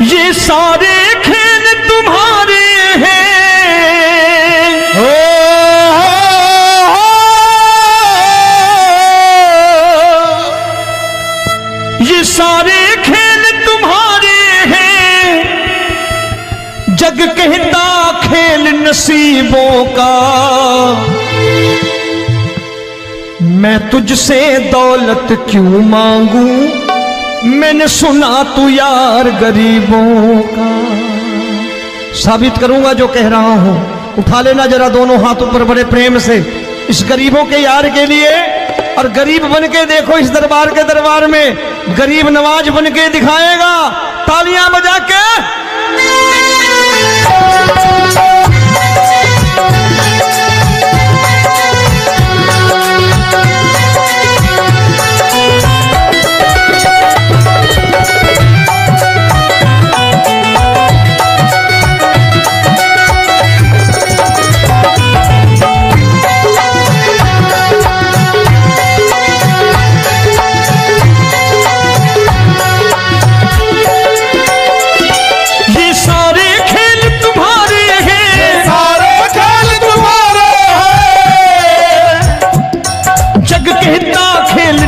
ये सारे खेल तुम्हारे हैं, ये सारे खेल तुम्हारे हैं, जग कहता खेल नसीबों का। मैं तुझसे दौलत क्यों मांगू, मैंने सुना तू यार गरीबों का। साबित करूंगा जो कह रहा हूं। उठा लेना जरा दोनों हाथ ऊपर बड़े प्रेम से इस गरीबों के यार के लिए। और गरीब बन के देखो इस दरबार के दरबार में गरीब नवाज बन के दिखाएगा, तालियां बजा के।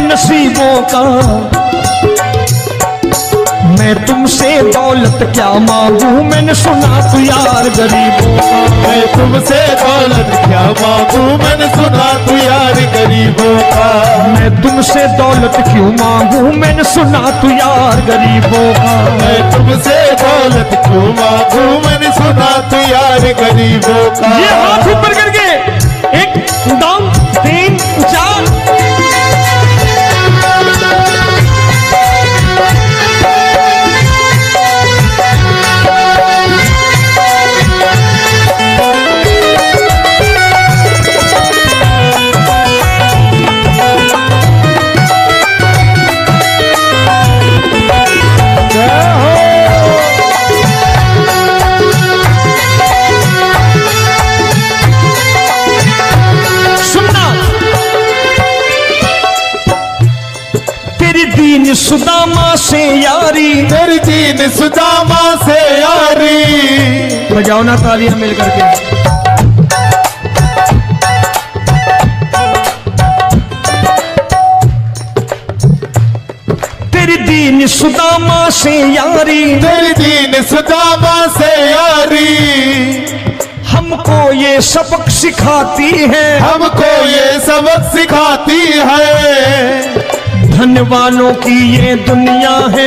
नसीबों का मैं तुमसे दौलत क्या मांगू, मैंने सुना तू यार गरीबों का। मैं तुमसे दौलत क्या मांगू, मैंने सुना तू यार गरीबों का। मैं तुमसे दौलत क्यों मांगू, मैंने सुना तू यार गरीबों का। मैं तुमसे दौलत क्यों मांगू, मैंने सुना तू यार गरीबों का। ये हाथ ऊपर करके 1 2 3 4। दीन सुदामा से यारी, तेरी दीन सुदामा से यारी। बजाओ ना तालियां मिल करके। तेरी दीन सुदामा से यारी, तेरी दीन सुदामा से यारी। हमको ये सबक सिखाती है, हमको ये सबक सिखाती है। धनवानों की ये दुनिया है,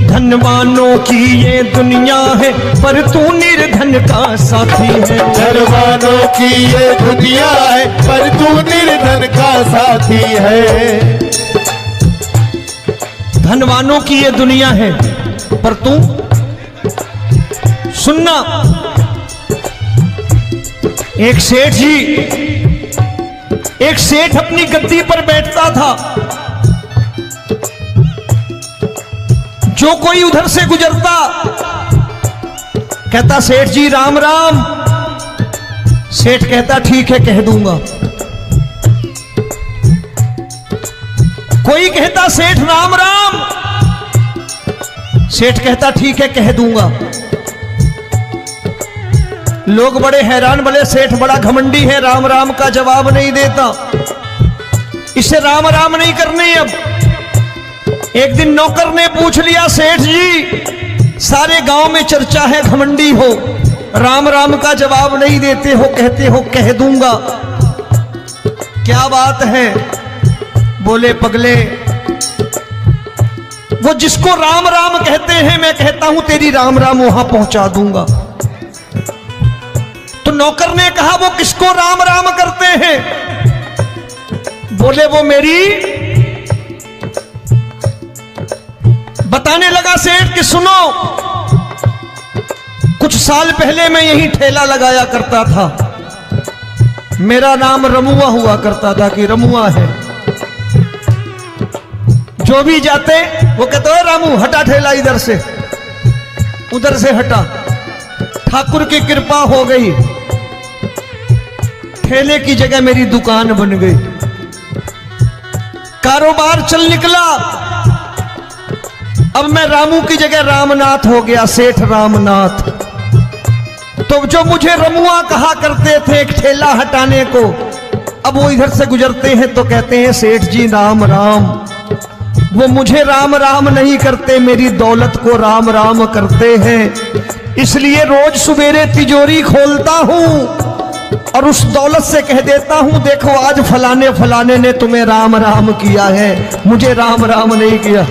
धनवानों की ये दुनिया है, पर तू निर्धन का साथी है। धनवानों की ये दुनिया है, पर तू निर्धन का साथी है। धनवानों की ये दुनिया है, पर तू सुनना। एक सेठ अपनी गद्दी पर बैठता था। जो कोई उधर से गुजरता कहता सेठ जी राम राम। सेठ कहता ठीक है कह दूंगा। कोई कहता सेठ राम राम। सेठ कहता ठीक है कह दूंगा। लोग बड़े हैरान, बोले सेठ बड़ा घमंडी है, राम राम का जवाब नहीं देता, इसे राम राम नहीं करने। अब एक दिन नौकर ने पूछ लिया सेठ जी सारे गांव में चर्चा है घमंडी हो, राम राम का जवाब नहीं देते हो, कहते हो कह दूंगा, क्या बात है? बोले पगले वो जिसको राम राम कहते हैं मैं कहता हूं तेरी राम राम वहां पहुंचा दूंगा। तो नौकर ने कहा वो किसको राम राम करते हैं? बोले वो मेरी। बताने लगा सेठ कि सुनो, कुछ साल पहले मैं यही ठेला लगाया करता था, मेरा नाम रमुआ हुआ करता था कि रमुआ है। जो भी जाते वो कहते हो रामू हटा ठेला इधर से, उधर से हटा। ठाकुर की कृपा हो गई, ठेले की जगह मेरी दुकान बन गई, कारोबार चल निकला। अब मैं रामू की जगह रामनाथ हो गया, सेठ रामनाथ। तो जो मुझे रमुआ कहा करते थे एक ठेला हटाने को, अब वो इधर से गुजरते हैं तो कहते हैं सेठ जी राम राम। वो मुझे राम राम नहीं करते, मेरी दौलत को राम राम करते हैं। इसलिए रोज सवेरे तिजोरी खोलता हूं और उस दौलत से कह देता हूं, देखो आज फलाने फलाने ने तुम्हें राम राम किया है, मुझे राम राम नहीं किया।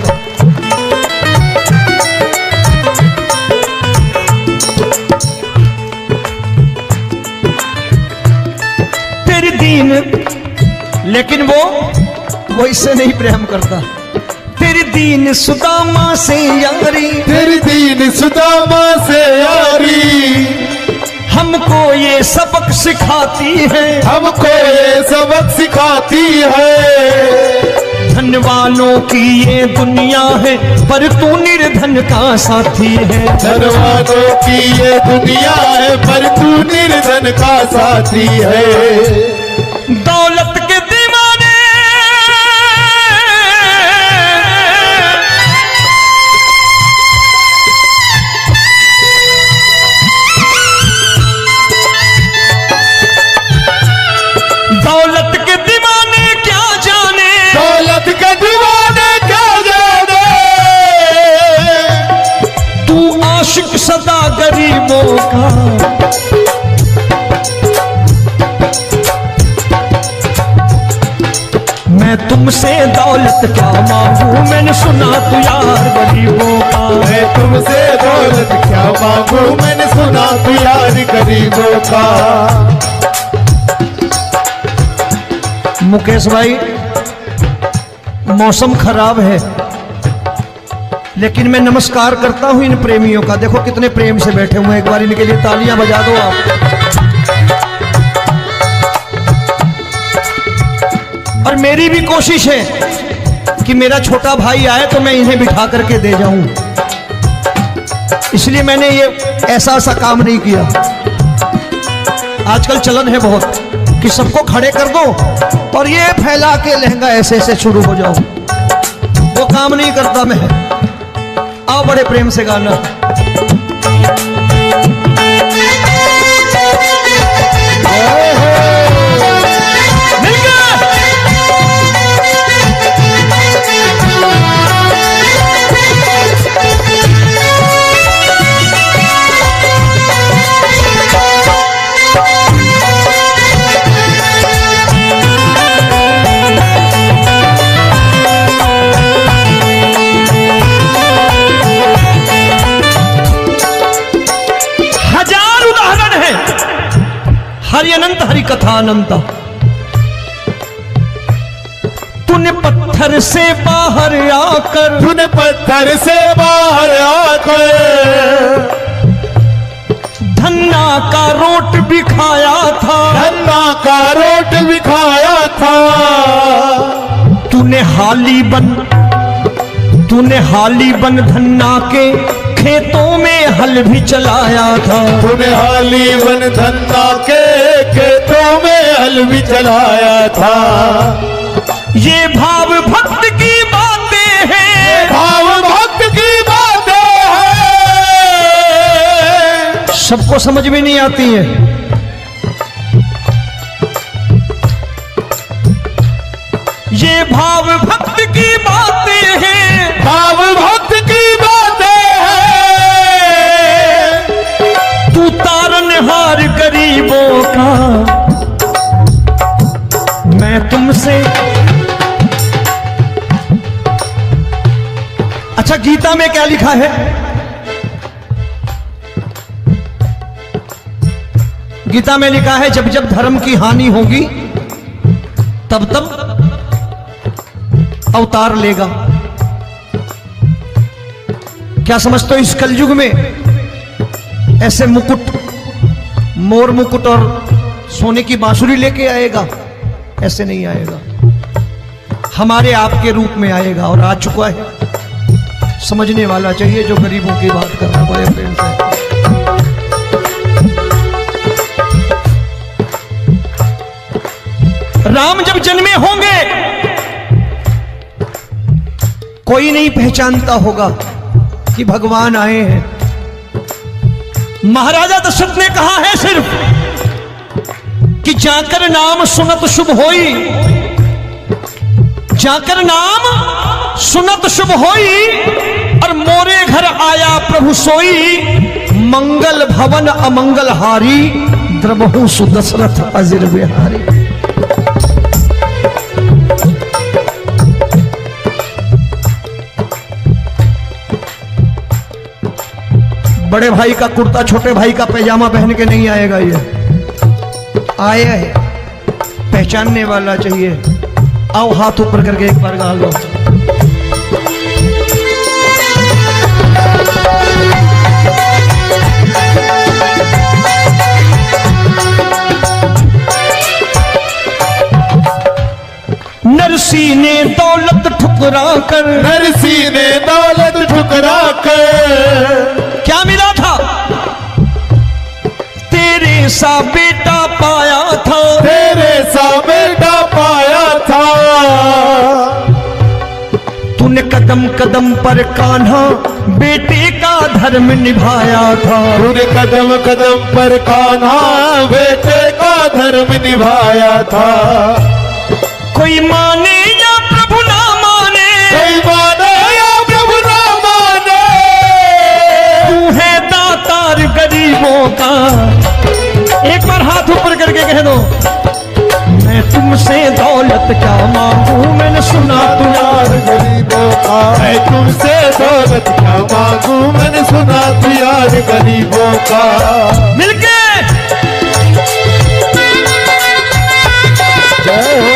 तेरी दीन, लेकिन वो इससे नहीं प्रेम करता। तेरी दीन सुदामा से यारी, तेरी दीन सुदामा से यारी, हमको ये सबक सिखाती है, हमको ये सबक सिखाती है। धन वालों की ये दुनिया है, पर तू निर्धन का साथी है। धन वालों की ये दुनिया है, पर तू निर्धन का साथी है। दौलत के दीवाने दौलत के दीवाने क्या जाने, दौलत के दीवाने क्या जाने। तू आशिक सदा गरीबों का। मैं तुमसे दौलत क्या मांगू, मैंने सुना तू यार गरीबों का। मैं तुमसे दौलत क्या मांगू, मैंने सुना तू यार गरीबों का। मुकेश भाई, मौसम खराब है, लेकिन मैं नमस्कार करता हूं इन प्रेमियों का। देखो कितने प्रेम से बैठे हुए हैं, एक बार इनके लिए तालियां बजा दो आप। और मेरी भी कोशिश है कि मेरा छोटा भाई आए तो मैं इन्हें बिठा करके दे जाऊं, इसलिए मैंने ये ऐसा काम नहीं किया। आजकल चलन है बहुत कि सबको खड़े कर दो और ये फैला के लहंगा ऐसे ऐसे शुरू हो जाओ, वो काम नहीं करता मैं। आओ बड़े प्रेम से गाना। हरि अनंत हरि कथा अनंत। तूने पत्थर से बाहर आकर, तूने पत्थर से बाहर आकर धन्ना का रोट भी खाया था, धन्ना का रोट भी खाया था। तूने हाली बन धन्ना के खेतों में हल भी चलाया था। तूने हाली बन धन्ना के खेतों में हल भी चलाया था। ये भाव भक्त की बातें हैं, भाव भक्त की बातें हैं, सबको समझ में नहीं आती है। ये भाव भक्त की बातें हैं, भाव भक्त की बातें हैं। तू तारनहार गरीबों का, मैं तुमसे। अच्छा, गीता में क्या लिखा है? गीता में लिखा है जब जब धर्म की हानि होगी तब तब अवतार लेगा। क्या समझते हो, इस कलयुग में ऐसे मुकुट, मोर मुकुट और सोने की बांसुरी लेके आएगा? ऐसे नहीं आएगा, हमारे आपके रूप में आएगा और आ चुका है। समझने वाला चाहिए जो गरीबों की बात कर रहा है बड़े प्रेम से। राम जब जन्मे होंगे कोई नहीं पहचानता होगा, कि भगवान आए हैं। महाराजा दशरथ ने कहा है सिर्फ कि जाकर नाम सुनत शुभ होई, जाकर नाम सुनत शुभ होई, और मोरे घर आया प्रभु सोई, मंगल भवन अमंगल हारी, द्रबहु सुदशरथ अजिर बिहारी। बड़े भाई का कुर्ता छोटे भाई का पैजामा पहन के नहीं आएगा, ये आया है पहचानने वाला चाहिए। आओ हाथ ऊपर करके एक बार गा लो। नरसी ने दौलत ठुकरा कर, नरसी ने दौलत ठुकरा कर, क्या मिला था? तेरे सा बेटा पाया था, तेरे सा बेटा पाया था। तूने कदम कदम पर कान्हा बेटे का धर्म निभाया था, तूने कदम कदम पर कान्हा बेटे का धर्म निभाया था। कोई माने या प्रभु ना माने, कोई माने या प्रभु ना माने, तू है दातार गरीबों का। एक बार हाथ ऊपर करके कह दो, मैं तुमसे दौलत क्या मांगू, मैंने सुना तू यार गरीबों का। मैं तुमसे दौलत क्या मांगू, मैंने सुना तू यार गरीबों का। मिलके जय हो।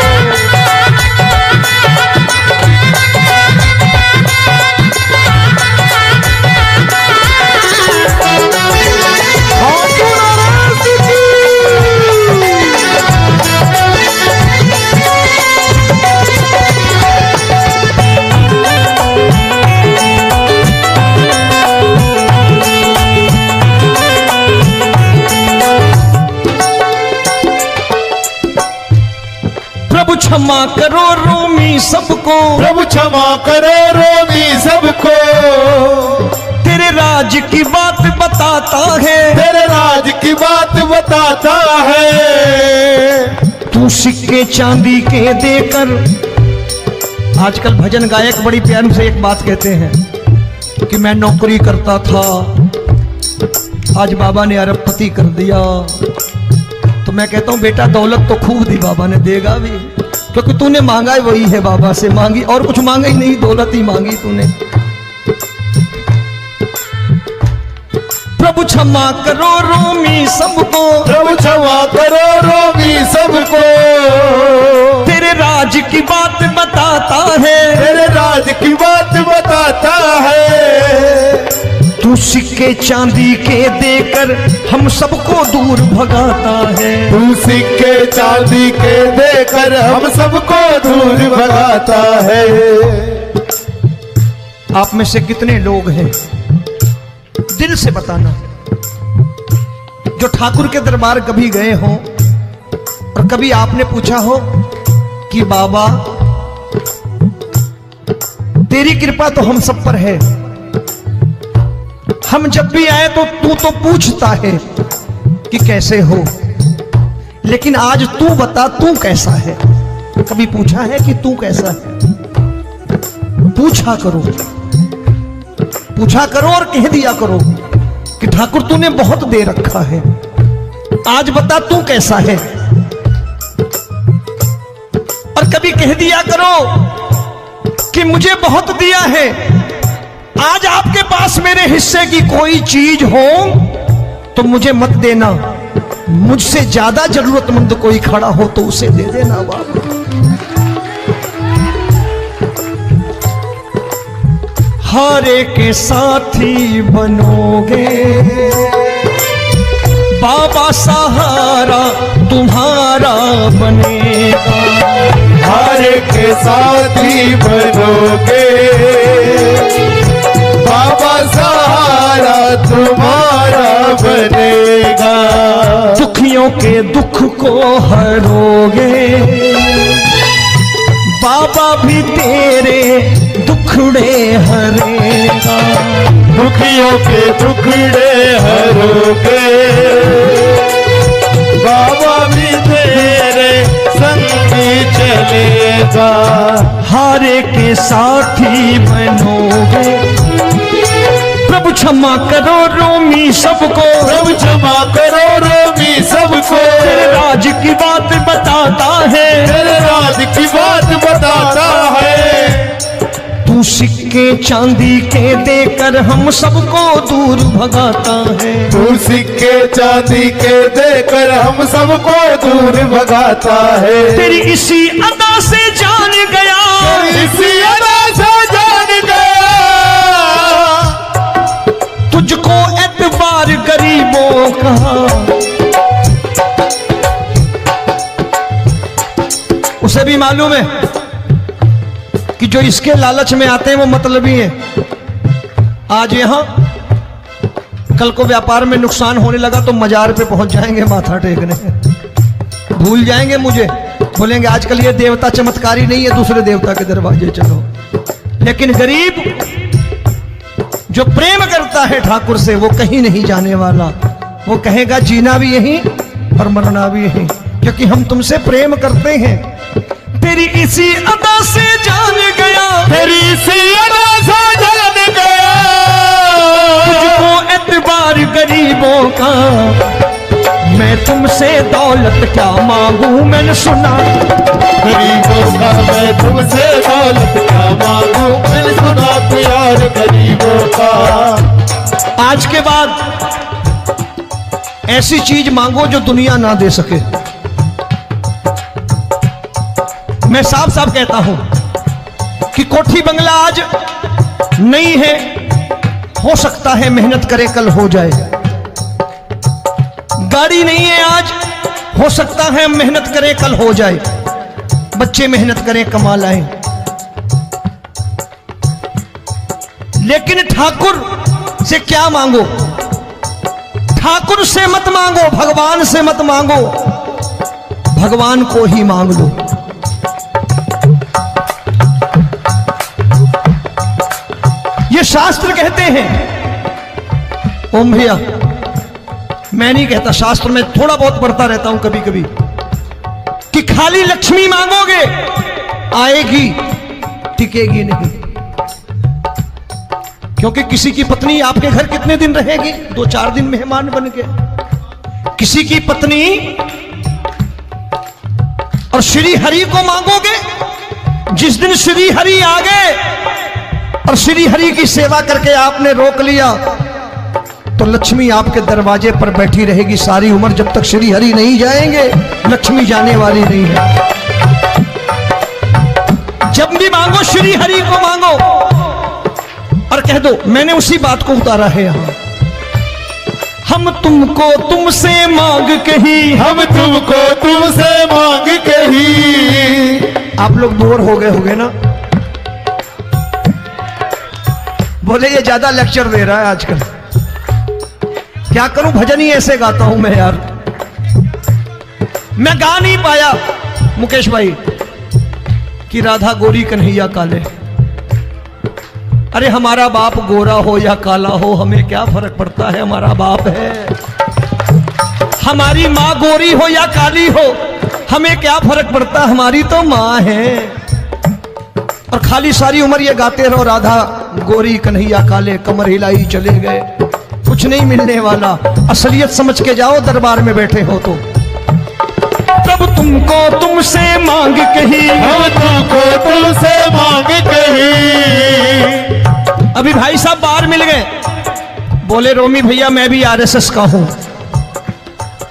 प्रभु क्षमा करो रोमी सबको, प्रभु क्षमा करो रोमी सबको। तेरे राज की बात बताता है, तेरे राज की बात बताता है। तू सिक्के चांदी के देकर। आजकल भजन गायक बड़ी प्यार से एक बात कहते हैं कि मैं नौकरी करता था, आज बाबा ने अरबपति कर दिया। तो मैं कहता हूं बेटा दौलत तो खूब दी बाबा ने, देगा भी, क्योंकि तूने मांगा ही वही है बाबा से, मांगी और कुछ मांगा ही नहीं, दौलत ही मांगी तूने। प्रभु क्षमा करो रोमी सबको, प्रभु क्षमा करो रोमी सबको। तेरे राज की बात बताता है, तेरे राज की बात बताता है। तू सिक्के चांदी के देकर हम सबको दूर भगाता है। तू सिक्के चांदी के देकर हम सबको दूर भगाता है। आप में से कितने लोग हैं, दिल से बताना, जो ठाकुर के दरबार कभी गए हो और कभी आपने पूछा हो कि बाबा तेरी कृपा तो हम सब पर है, हम जब भी आए तो तू तो पूछता है कि कैसे हो, लेकिन आज तू बता तू कैसा है। कभी पूछा है कि तू कैसा है? पूछा करो, पूछा करो और कह दिया करो कि ठाकुर तूने बहुत दे रखा है, आज बता तू कैसा है। और कभी कह दिया करो कि मुझे बहुत दिया है, आज आपके पास मेरे हिस्से की कोई चीज हो तो मुझे मत देना, मुझसे ज्यादा जरूरतमंद कोई खड़ा हो तो उसे दे देना बाबा। हारे के साथी बनोगे बाबा, सहारा तुम्हारा बनेगा। हारे के साथी बनोगे बाबा, सहारा तुम्हारा बनेगा। दुखियों के दुख को हरोगे बाबा, भी तेरे दुखड़े हरेगा। गरीबों के टुकड़े हरोगे, बाबा भी तेरे संगी चलेगा। हारे के साथी बनोगे, प्रभु क्षमा करो रोमी सबको, प्रभु क्षमा करो रोमी सबको। तेरे राज की बात बताता है, तेरे राज की बात बताता है। तू सिक्के चांदी के देकर हम सबको दूर भगाता है। तू सिक्के चांदी के देकर हम सबको दूर भगाता है। तेरी इसी अदा से जान गया, इसी अदा से जान गया, तुझको एतबार गरीबों का। उसे भी मालूम है कि जो इसके लालच में आते हैं वो मतलबी हैं। आज यहां कल को व्यापार में नुकसान होने लगा तो मजार पे पहुंच जाएंगे माथा टेकने, भूल जाएंगे मुझे, बोलेंगे आजकल ये देवता चमत्कारी नहीं है, दूसरे देवता के दरवाजे चलो। लेकिन गरीब जो प्रेम करता है ठाकुर से वो कहीं नहीं जाने वाला। वो कहेगा जीना भी यहीं और मरना भी यहीं, क्योंकि हम तुमसे प्रेम करते हैं। तेरी इसी अदा से जान गया, तेरी इसी अदा से जान गया, तुझको एतबार गरीबों का। मैं तुमसे दौलत क्या मांगू, मैंने सुना गरीबों का। मैं तुमसे दौलत क्या मांगू, मैंने सुना प्यार गरीबों का। आज के बाद ऐसी चीज मांगो जो दुनिया ना दे सके। मैं साफ साफ कहता हूं कि कोठी बंगला आज नहीं है, हो सकता है मेहनत करे कल हो जाए। गाड़ी नहीं है आज, हो सकता है मेहनत करें कल हो जाए। बच्चे मेहनत करें कमा लाएं, लेकिन ठाकुर से क्या मांगो? ठाकुर से मत मांगो, भगवान से मत मांगो, भगवान को ही मांग लो। ये शास्त्र कहते हैं, ओम भैया मैं नहीं कहता, शास्त्र में थोड़ा बहुत पढ़ता रहता हूं कभी कभी, कि खाली लक्ष्मी मांगोगे आएगी, टिकेगी नहीं। क्योंकि किसी की पत्नी आपके घर कितने दिन रहेगी? 2-4 दिन मेहमान बन के। किसी की पत्नी और श्री हरि को मांगोगे, जिस दिन श्री हरि आ गए और श्री हरि की सेवा करके आपने रोक लिया तो लक्ष्मी आपके दरवाजे पर बैठी रहेगी सारी उम्र। जब तक श्री हरि नहीं जाएंगे लक्ष्मी जाने वाली नहीं है। जब भी मांगो श्री हरि को मांगो और कह दो मैंने उसी बात को उतारा है यहां। हम तुमको तुमसे मांग कही, हम तुमको तुमसे मांग कही। आप लोग बोर हो गए होंगे ना, बोले ये ज्यादा लेक्चर दे रहा है आजकल। क्या करूं, भजन ही ऐसे गाता हूं मैं यार। मैं गा नहीं पाया मुकेश भाई कि राधा गोरी कन्हैया काले। अरे हमारा बाप गोरा हो या काला हो हमें क्या फर्क पड़ता है, हमारा बाप है। हमारी माँ गोरी हो या काली हो हमें क्या फर्क पड़ता, हमारी तो माँ है। और खाली सारी उम्र ये गाते रहो राधा गोरी कन्हैया काले, कमर हिलाई चले गए, कुछ नहीं मिलने वाला। असलियत समझ के जाओ दरबार में बैठे हो तो। तब तुमको तुमसे मांग कही, हम तुमको तुमसे मांग कही। अभी भाई साहब बाहर मिल गए, बोले रोमी भैया मैं भी आरएसएस का हूं।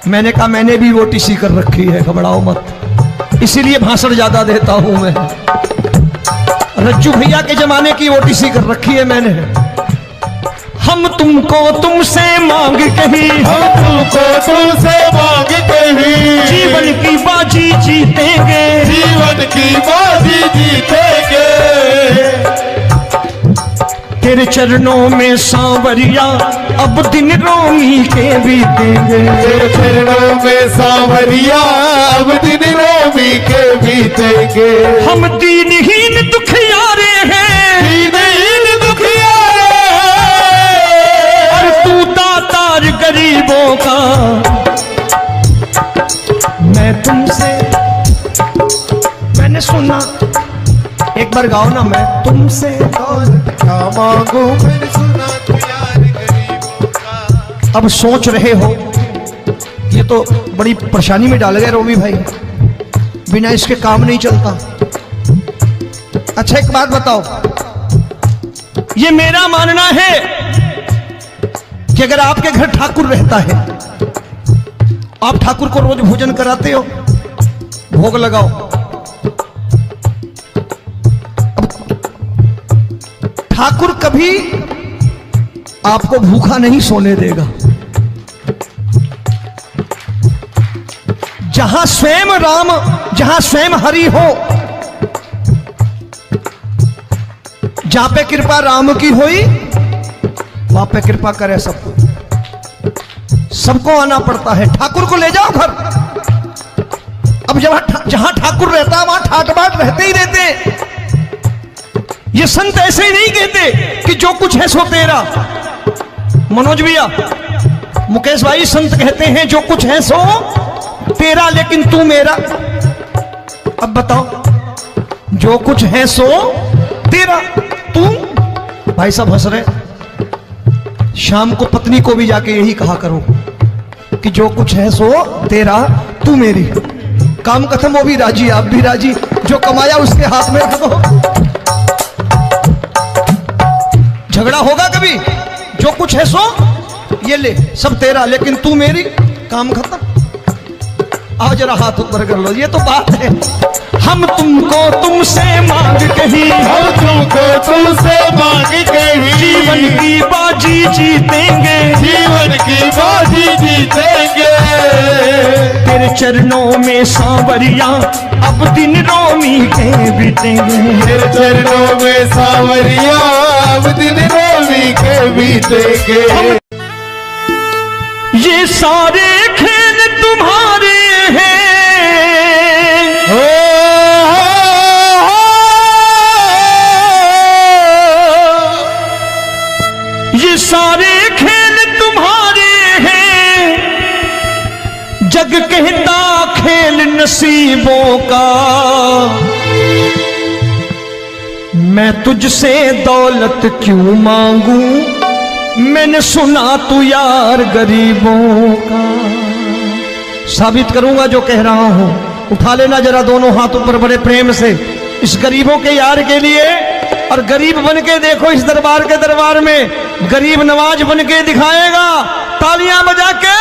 मैंने कहा मैंने भी ओटीसी कर रखी है, घबराओ मत, इसीलिए भाषण ज्यादा देता हूं मैं। रज्जू भैया के जमाने की ओटीसी कर रखी है मैंने। हम तुमको तुमसे मांग कही, हम तुमको तुमसे मांग कही। जीवन की बाजी जीतेंगे, जीवन की बाजी जीतेंगे। तेरे चरणों में सांवरिया अब दिन रोमी के बीतेंगे। तेरे चरणों में सांवरिया अब दिन रोमी के बीतेंगे। हम दीनहीन दुखियारे हैं, दीनहीन दुखियारे, एक बार गाओ ना, मैं तुमसे दौलत क्या मांगू मैंने सुना तू यार गरीबों का। अब सोच रहे हो ये तो बड़ी परेशानी में डाल गए रोमी भाई, बिना इसके काम नहीं चलता। अच्छा एक बात बताओ, ये मेरा मानना है कि अगर आपके घर ठाकुर रहता है, आप ठाकुर को रोज भोजन कराते हो, भोग लगाओ, अब ठाकुर कभी आपको भूखा नहीं सोने देगा। जहां स्वयं राम, जहां स्वयं हरि हो, जहां पे कृपा राम की हुई वहां पे कृपा करे सबको, सबको आना पड़ता है। ठाकुर को ले जाओ घर। अब जहां ठाकुर रहता है वहां ठाट बाट रहते ही रहते। ये संत ऐसे ही नहीं कहते कि जो कुछ है सो तेरा। मनोज भैया, मुकेश भाई, संत कहते हैं जो कुछ है सो तेरा लेकिन तू मेरा। अब बताओ, जो कुछ है सो तेरा, तू। भाई साहब हंस रहे। शाम को पत्नी को भी जाके यही कहा करो कि जो कुछ है सो तेरा, तू मेरी। काम खत्म, वो भी राजी, आप भी राजी। जो कमाया उसके हाथ में रख दो। झगड़ा होगा कभी? जो कुछ है सो ये ले, सब तेरा लेकिन तू मेरी। काम खत्म। आओ जरा हाथ ऊपर कर लो। ये तो बात है। हम तुमको तुमसे मांग कहीं, हम तुमको तुमसे मांग कहीं, जीवन की बाजी जीतेंगे, जीवन की बाजी जीतेंगे। तेरे चरणों में सांवरिया अब दिन रोमी के बीतेंगे। तेरे चरणों में सांवरिया अब दिन रोमी के बीतेंगे। ये सारे खेल तुम्हारे हैं, ये सारे खेल तुम्हारे हैं, जग कहता खेल नसीबों का। मैं तुझसे दौलत क्यों मांगू, मैंने सुना तू यार गरीबों का। साबित करूंगा जो कह रहा हूं। उठा लेना जरा दोनों हाथ ऊपर बड़े प्रेम से इस गरीबों के यार के लिए। और गरीब बन के देखो इस दरबार के दरबार में, गरीब नवाज बन के दिखाएगा, तालियां बजा के।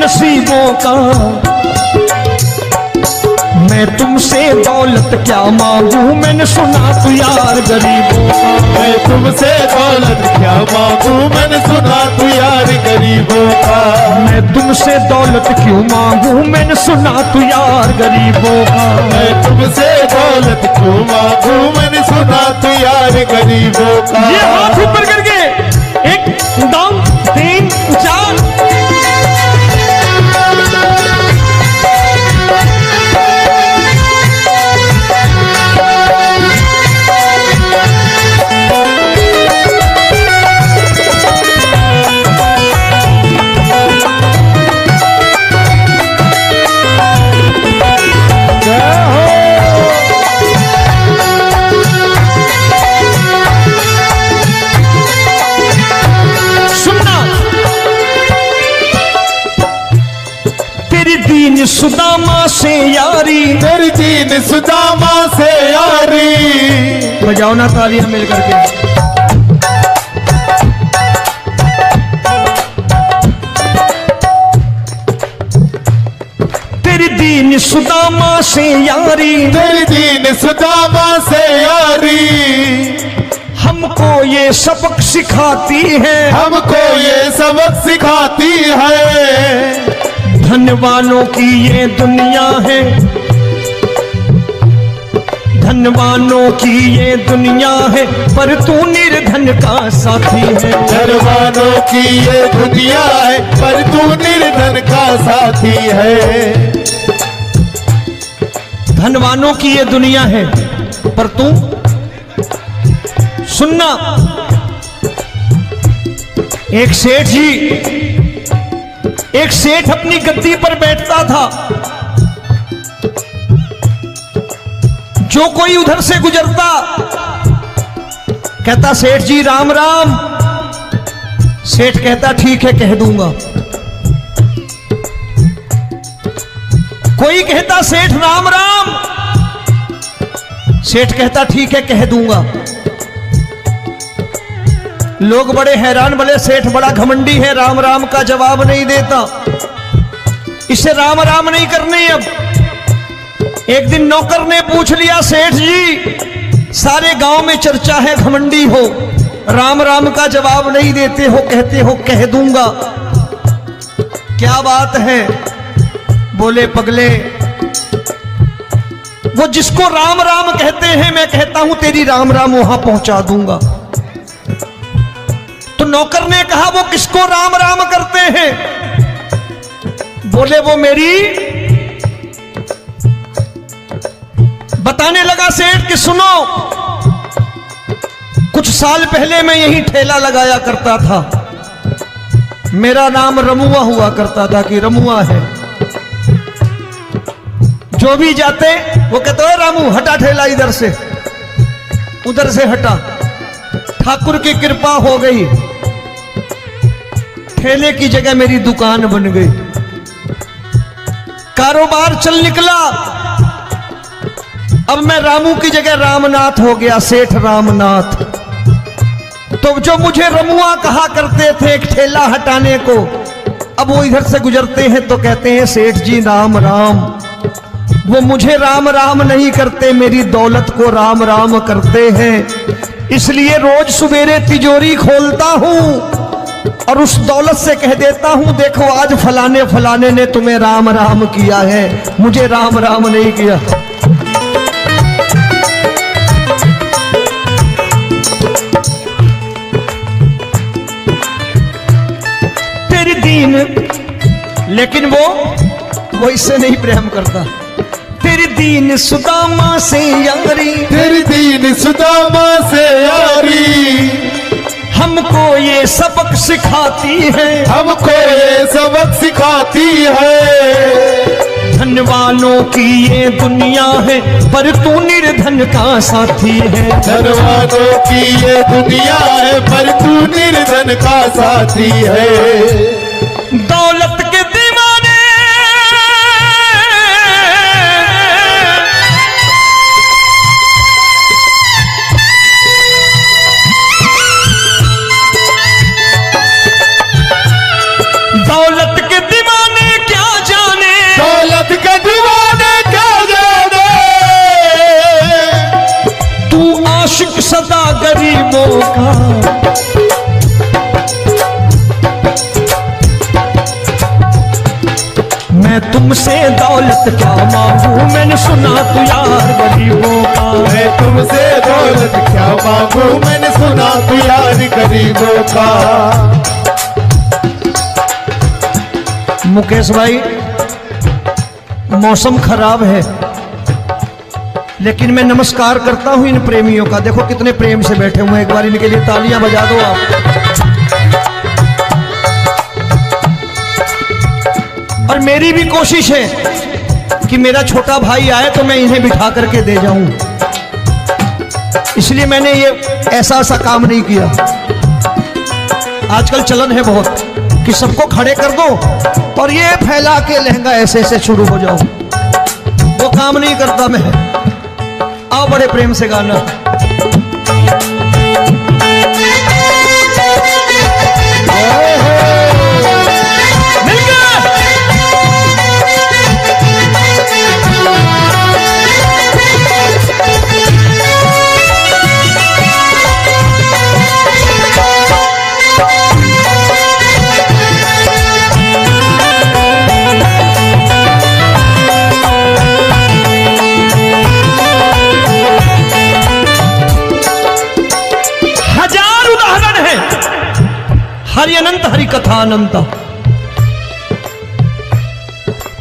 नसीबों का। मैं तुमसे दौलत क्या मांगू, मैंने सुना तू यार गरीबों का। मैं तुमसे दौलत क्या मांगू, मैंने सुना तू यार गरीबों का। मैं तुमसे दौलत क्यों मांगू, मैंने सुना तू यार गरीबों का। मैं तुमसे दौलत क्यों मांगू, मैंने सुना तू यार गरीबों का। ये हाथ ऊपर करके 1 2 3 4। दीन सुदामा से यारी, तेरी दीन सुदामा से यारी। बजाओ ना तालियां मिल करके। तेरी दीन सुदामा से यारी, तेरी दीन सुदामा से यारी। हमको ये सबक सिखाती है, हमको ये सबक सिखाती है। धनवानों की ये दुनिया है, धनवानों की ये दुनिया है, पर तू निर्धन का साथी है। धनवानों की ये दुनिया है, पर तू निर्धन का साथी है। धनवानों की ये दुनिया है, पर तू सुनना। एक सेठ जी, एक सेठ अपनी गद्दी पर बैठता था। जो कोई उधर से गुजरता कहता सेठ जी राम राम। सेठ कहता ठीक है कह दूंगा। कोई कहता सेठ राम राम। सेठ कहता ठीक है कह दूंगा। लोग बड़े हैरान, बोले सेठ बड़ा घमंडी है, राम राम का जवाब नहीं देता, इसे राम राम नहीं करने। अब एक दिन नौकर ने पूछ लिया, सेठ जी सारे गांव में चर्चा है घमंडी हो, राम राम का जवाब नहीं देते हो, कहते हो कह दूंगा, क्या बात है? बोले पगले, वो जिसको राम राम कहते हैं मैं कहता हूं तेरी राम राम वहां पहुंचा दूंगा। तो नौकर ने कहा वो किसको राम राम करते हैं? बोले वो मेरी। बताने लगा सेठ कि सुनो, कुछ साल पहले मैं यही ठेला लगाया करता था, मेरा नाम रमुआ हुआ करता था कि रमुआ है। जो भी जाते वो कहते हो रामू हटा ठेला इधर से, उधर से हटा। ठाकुर की कृपा हो गई, ठेले की जगह मेरी दुकान बन गई, कारोबार चल निकला। अब मैं रामू की जगह रामनाथ हो गया, सेठ रामनाथ। तो जो मुझे रमुआ कहा करते थे एक ठेला हटाने को, अब वो इधर से गुजरते हैं तो कहते हैं सेठ जी राम राम। वो मुझे राम राम नहीं करते, मेरी दौलत को राम राम करते हैं। इसलिए रोज सवेरे तिजोरी खोलता हूं और उस दौलत से कह देता हूं देखो आज फलाने फलाने ने तुम्हें राम राम किया है, मुझे राम राम नहीं किया। तेरी दीन, लेकिन वो इससे नहीं प्रेम करता। तेरी दीन सुदामा से यारी, तेरी दीन सुदामा से यारी, हमको ये सबक सिखाती है, हमको ये सबक सिखाती है। धनवानों की ये दुनिया है, पर तू निर्धन का साथी है। धनवानों की ये दुनिया है, पर तू निर्धन का साथी है। दौलत के दीवाने दौलत के दीवाने क्या जाने, दौलत के दीवाने क्या जाने, तू आशिक सदा गरीबों का। मैं तुमसे दौलत क्या मांगू, मैंने सुना तू यार गरीबों का। मैं तुमसे दौलत क्या मांगू, मैंने सुना तू यार गरीबों का। मुकेश भाई मौसम खराब है, लेकिन मैं नमस्कार करता हूं इन प्रेमियों का। देखो कितने प्रेम से बैठे हुए हैं, एक बार इनके लिए तालियां बजा दो आप। और मेरी भी कोशिश है कि मेरा छोटा भाई आए तो मैं इन्हें बिठा करके दे जाऊं, इसलिए मैंने ये ऐसा काम नहीं किया। आजकल चलन है बहुत कि सबको खड़े कर दो और ये फैला के लहंगा ऐसे ऐसे शुरू हो जाओ, वो काम नहीं करता मैं। आओ बड़े प्रेम से गाना। कथा अनंता।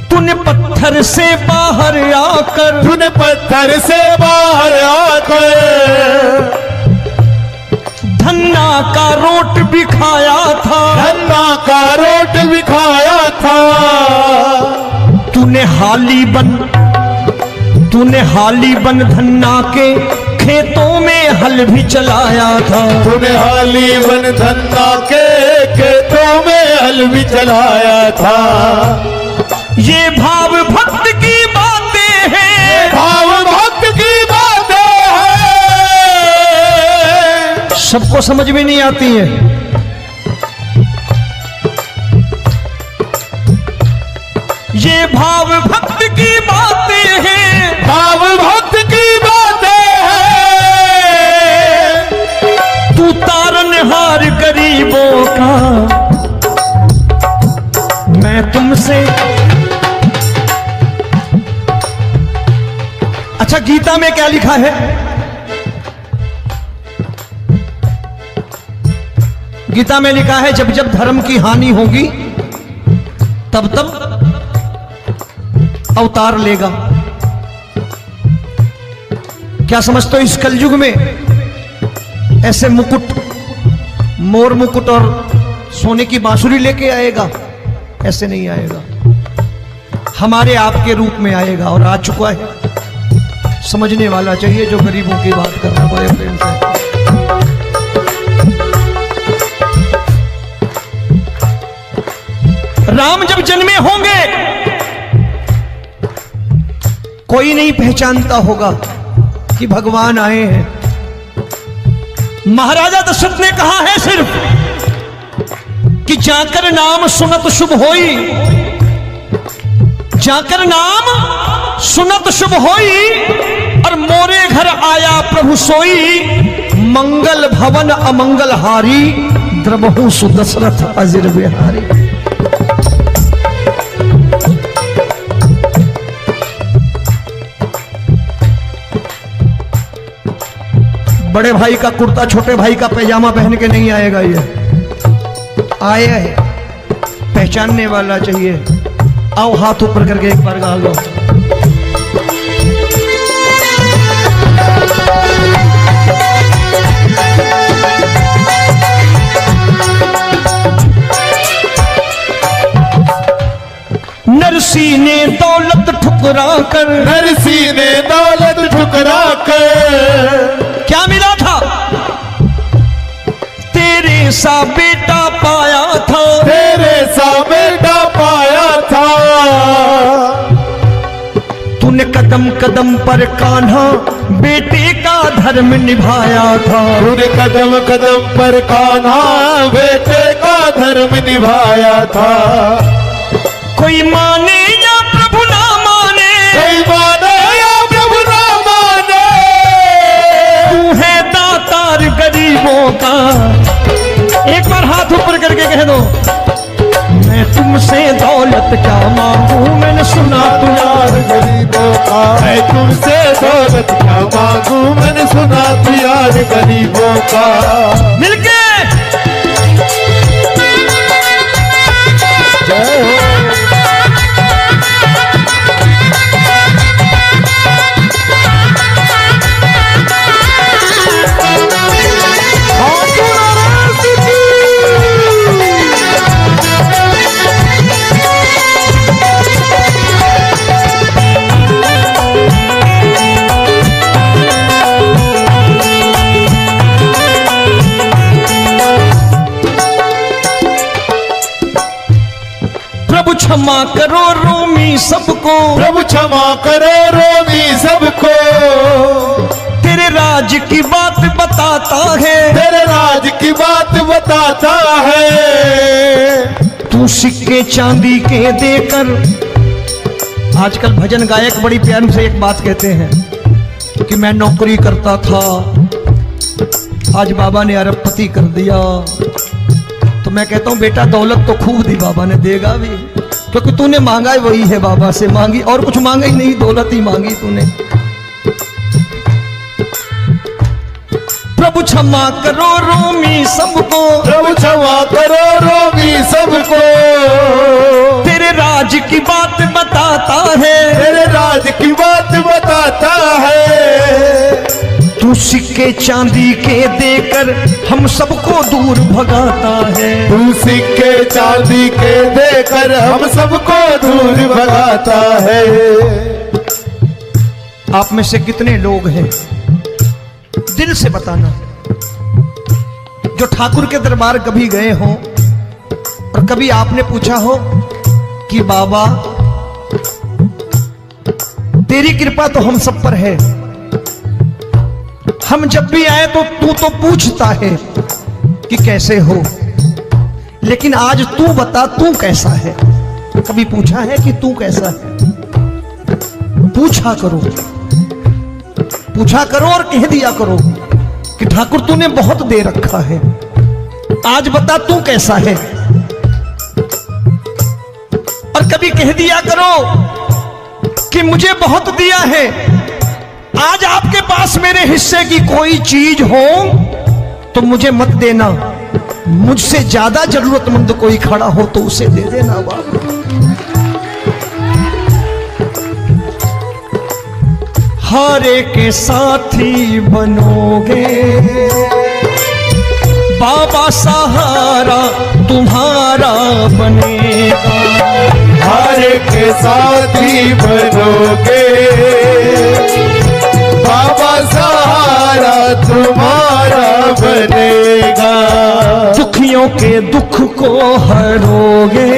तूने पत्थर से बाहर आकर, तूने पत्थर से बाहर आकर धन्ना का रोट भी खाया था, धन्ना का रोट भी खाया था। तूने हाली बन धन्ना के खेतों में हल भी चलाया था। तूने हाली बन धन्ना के खेतों में हल भी चलाया था। ये भाव भक्त की बातें हैं, भाव भक्त की बातें हैं। सबको समझ में नहीं आती है। ये भाव भक्त की बातें हैं, भाव भक्त की बातें हैं। तू तारनहार गरीबों का, मैं तुमसे। अच्छा, गीता में क्या लिखा है? गीता में लिखा है जब जब धर्म की हानि होगी तब तब अवतार लेगा। क्या समझते हो? इस कलयुग में ऐसे मुकुट, मोर मुकुट और सोने की बांसुरी लेके आएगा? ऐसे नहीं आएगा, हमारे आपके रूप में आएगा और आ चुका है। समझने वाला चाहिए जो गरीबों की बात कर रहा है बड़े प्रेम से। राम जब जन्मे होंगे कोई नहीं पहचानता होगा कि भगवान आए हैं। महाराजा दशरथ ने कहा है सिर्फ कि जाकर नाम सुनत शुभ होई, जाकर नाम सुनत शुभ होई, और मोरे घर आया प्रभु सोई, मंगल भवन अमंगल हारी, द्रबहु सुदशरथ अजिर बिहारी। बड़े भाई का कुर्ता छोटे भाई का पैजामा पहन के नहीं आएगा, ये आया है, पहचानने वाला चाहिए। आओ हाथ ऊपर करके एक बार गा लो। नरसी ने दौलत ठुकरा कर, नरसी ने दौलत ठुकरा कर क्या मिला था? तेरे सा बेटा पाया था, तेरे सा बेटा पाया था। तूने कदम कदम पर कान्हा बेटे का धर्म निभाया था। तूने कदम कदम पर कान्हा बेटे का धर्म निभाया था। कोई माने या प्रभु ना माने, कोई माने या प्रभु ना माने, तू है दातार गरीबों का। एक बार हाथ ऊपर करके कह दो, मैं तुमसे दौलत क्या मांगू, मैंने सुना तू यार गरीबों का। मैं तुमसे दौलत क्या मांगू, मैंने सुना तू यार गरीबों का। मिलके जय हो। क्षमा करो रोमी सबको, प्रभु क्षमा करो रोमी सबको। तेरे राज की बात बताता है, तेरे राज की बात बताता है। तू सिक्के चांदी के देकर। आजकल भजन गायक बड़ी प्यार से एक बात कहते हैं कि मैं नौकरी करता था, आज बाबा ने अरबपति कर दिया। तो मैं कहता हूं बेटा दौलत तो खूब दी बाबा ने, देगा भी, क्योंकि तूने मांगा ही वही है, बाबा से मांगी, और कुछ मांगा ही नहीं, दौलत ही मांगी तूने। प्रभु क्षमा करो रोमी सबको, प्रभु क्षमा करो रोगी सबको। तेरे राज की बात बताता है, तेरे राज की बात बताता है। तू सिक्के चांदी के देकर हम सबको दूर भगाता है। तू सिक्के चांदी के देकर हम सबको दूर भगाता है। आप में से कितने लोग हैं, दिल से बताना, जो ठाकुर के दरबार कभी गए हो और कभी आपने पूछा हो कि बाबा तेरी कृपा तो हम सब पर है, हम जब भी आए तो तू तो पूछता है कि कैसे हो, लेकिन आज तू बता तू कैसा है। कभी पूछा है कि तू कैसा है? पूछा करो, पूछा करो और कह दिया करो कि ठाकुर तूने बहुत दे रखा है, आज बता तू कैसा है। और कभी कह दिया करो कि मुझे बहुत दिया है, आज आपके पास मेरे हिस्से की कोई चीज हो तो मुझे मत देना, मुझसे ज्यादा जरूरतमंद कोई खड़ा हो तो उसे दे देना। बाबा हारे के साथी बनोगे, बाबा सहारा तुम्हारा बनेगा। हारे के साथी बनोगे, बाबा सहारा तुम्हारा बनेगा। दुखियों के दुख को हरोगे,